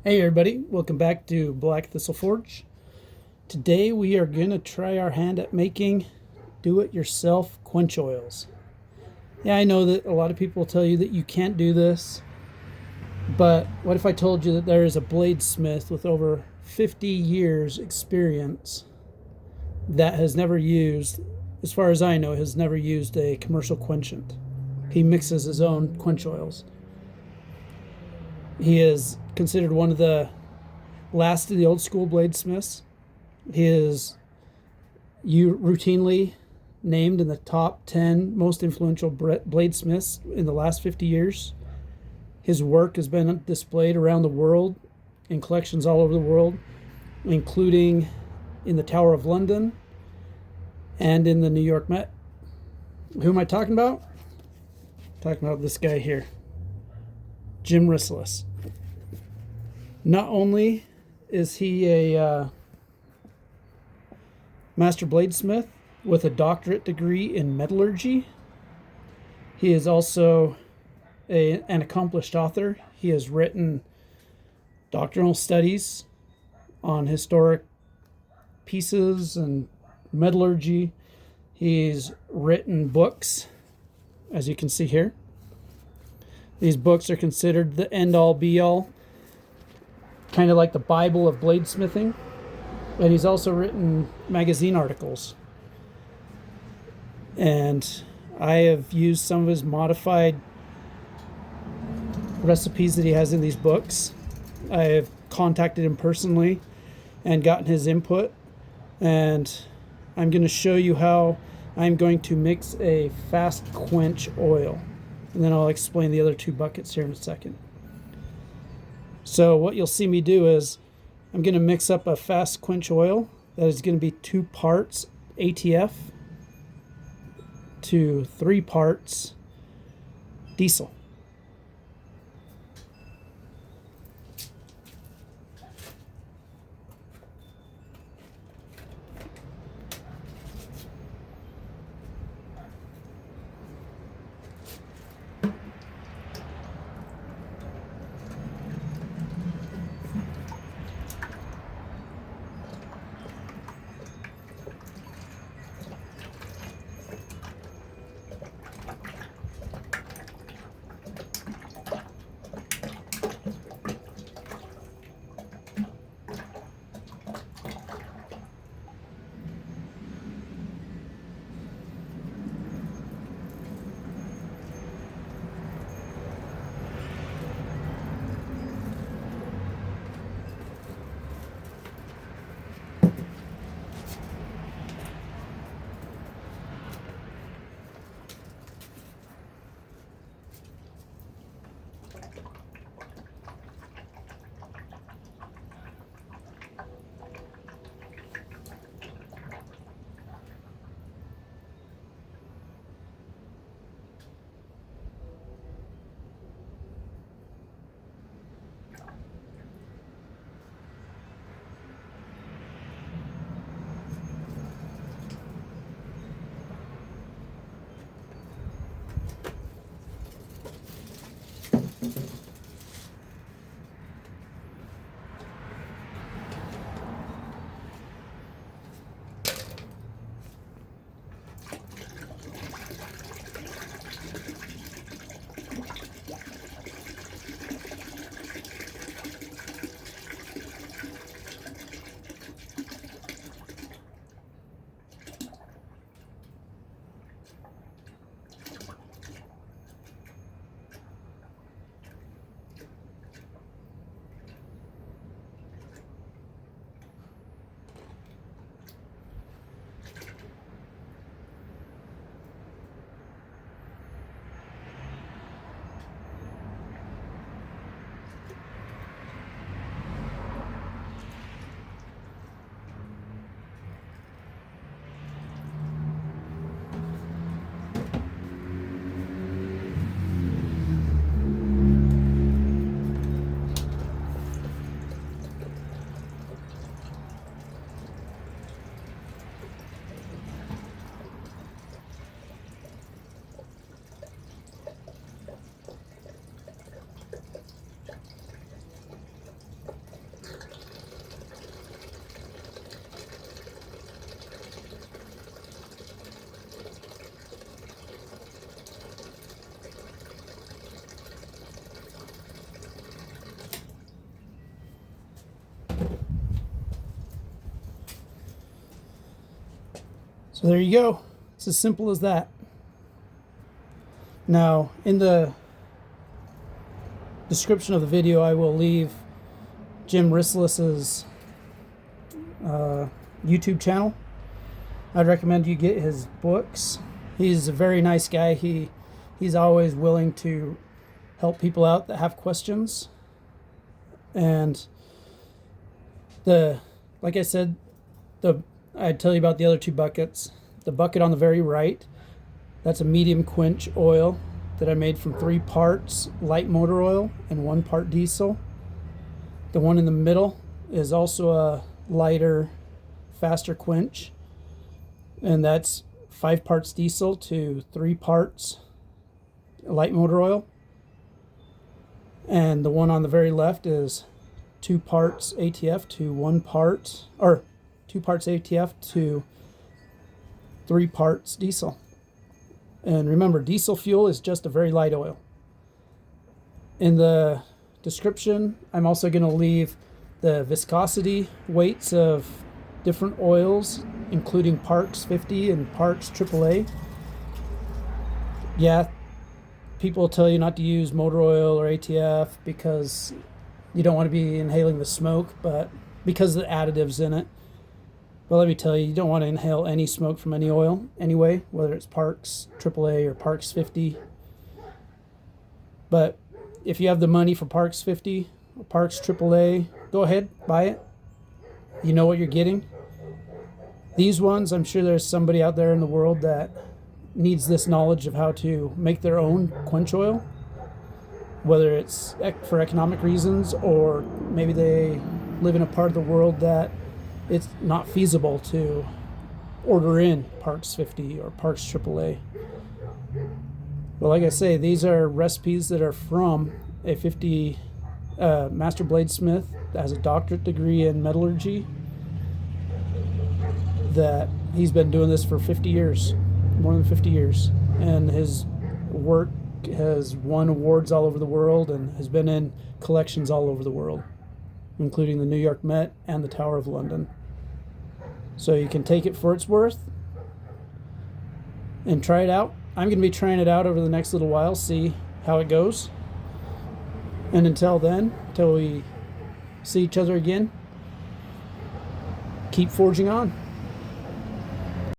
Hey everybody, welcome back to Black Thistle Forge. Today we are going to try our hand at making do-it-yourself quench oils. Yeah, I know that a lot of people tell you that you can't do this, but what if I told you that there is a bladesmith with over 50 years experience that has never used, as far as I know, has never used a commercial quenchant. He mixes his own quench oils. He is considered one of the last of the old school bladesmiths. He is routinely named in the top 10 most influential bladesmiths in the last 50 years. His work has been displayed around the world in collections all over the world, including in the Tower of London and in the New York Met. Who am I talking about? I'm talking about this guy here, Jim Hrisolas. Not only is he a master bladesmith with a doctorate degree in metallurgy, he is also an accomplished author. He has written doctrinal studies on historic pieces and metallurgy. He's written books, as you can see here. These books are considered the end-all be-all, kind of like the Bible of bladesmithing. And he's also written magazine articles. And I have used some of his modified recipes that he has in these books. I have contacted him personally and gotten his input. And I'm going to show you how I'm going to mix a fast quench oil. And then I'll explain the other two buckets here in a second. So what you'll see me do is I'm going to mix up a fast quench oil that is going to be 2 parts ATF to 3 parts diesel. So there you go. It's as simple as that. Now, in the description of the video, I will leave Jim Hrisolas's YouTube channel. I'd recommend you get his books. He's a very nice guy. He's always willing to help people out that have questions. And like I said, I'd tell you about the other two buckets. The bucket on the very right, that's a medium quench oil that I made from 3 parts light motor oil and 1 part diesel. The one in the middle is also a lighter, faster quench, and that's 5 parts diesel to 3 parts light motor oil. And the one on the very left is 2 parts ATF to 1 part, or 2 parts ATF to 3 parts diesel. And remember, diesel fuel is just a very light oil. In the description, I'm also going to leave the viscosity weights of different oils, including Parks 50 and Parks AAA. Yeah, people tell you not to use motor oil or ATF because you don't want to be inhaling the smoke, but because of the additives in it. But let me tell you, you don't want to inhale any smoke from any oil anyway, whether it's Parks AAA or Parks 50. But if you have the money for Parks 50 or Parks AAA, go ahead, buy it. You know what you're getting. These ones, I'm sure there's somebody out there in the world that needs this knowledge of how to make their own quench oil, whether it's for economic reasons or maybe they live in a part of the world that it's not feasible to order in Parks 50 or Parks AAA. But like I say, these are recipes that are from a master bladesmith that has a doctorate degree in metallurgy, that he's been doing this for 50 years, more than 50 years. And his work has won awards all over the world and has been in collections all over the world, including the New York Met and the Tower of London. So you can take it for its worth and try it out. I'm going to be trying it out over the next little while, see how it goes. And until then, until we see each other again, keep forging on.